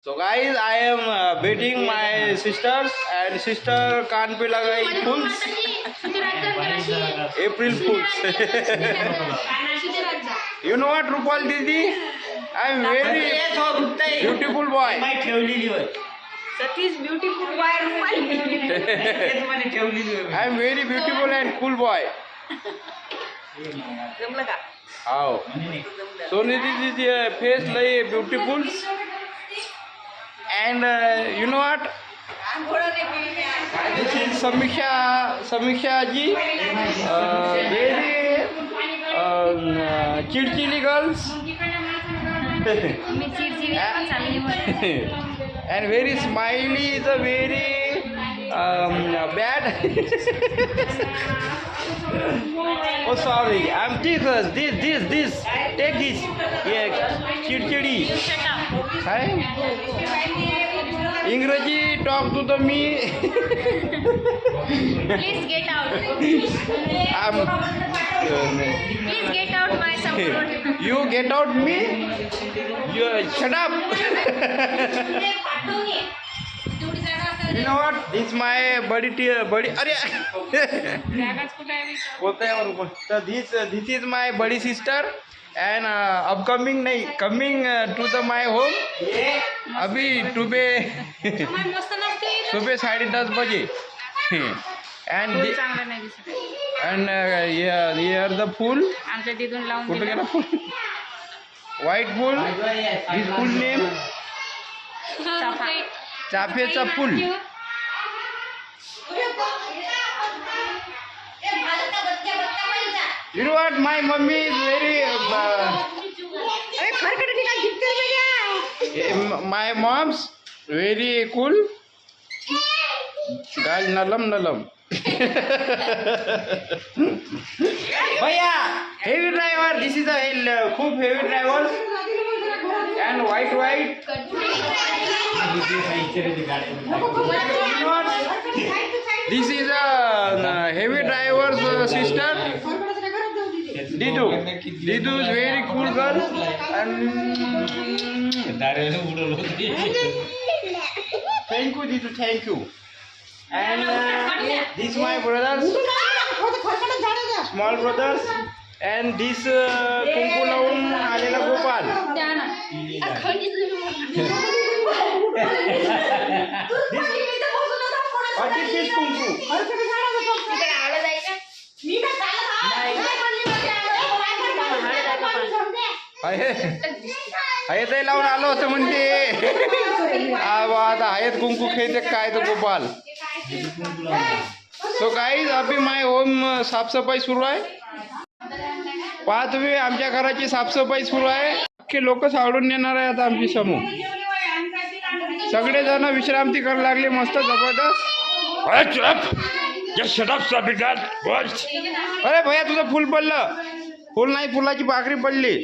So guys, I am beating my sisters and sister कान पे लगाई fools. April Fools. You know what, Rupal Didi? I am very beautiful boy. Satish beautiful boy Rupal. I am very beautiful and cool boy. जमलं का? How? Soni Didi face like beautiful. And you know what? This is Samiksha ji. Very chilchili girls. And very smiley is a very bad. Oh sorry, I'm this. Take this. Yeah, chilchili. Hi. English talk to the me. Please get out. Please get out my support. You get out me. You shut up. You know what? This my buddy. अरे बोलते हैं और तो this is my buddy sister and upcoming नहीं coming to the my home. अभी सुबह 10:30 बजे. And here the pool. आमच्या तिथून लावून कुठे गेला pool? White pool. This pool name चाफ्याचा pool. You know what? My mummy is very. My mom's very cool. Guys, nalam. Bhaiya, heavy driver. This is a खूप heavy driver. And white. You know what? This is a heavy driver's sister. Didu is very cool girl. And thank you, Didu. Thank you. And these my brothers, small brothers. And this कुंकू लावून आलेला Gopal. This is कुंकू. ते लावून आलो होतं म्हणते. आता आहेत कुंकू खेळते काय तर गोपाल. सो गाईज अभी माय होम साफसफाई सुरू आहे. पहा तुम्ही आमच्या घराची साफसफाई सुरू आहे. अख्खे लोक सावडून नेणार आहे आता आमची समूह. सगळेजण विश्रांती करायला लागले मस्त जबरदस्त. अरे भैया तुझं फुल पडलं. फुल नाही फुलाची पाकळी पडली.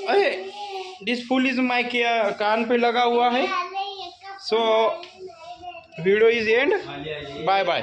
अरे दिस फुल इज माय कान पे लगा हुआ है. So video is end. Bye.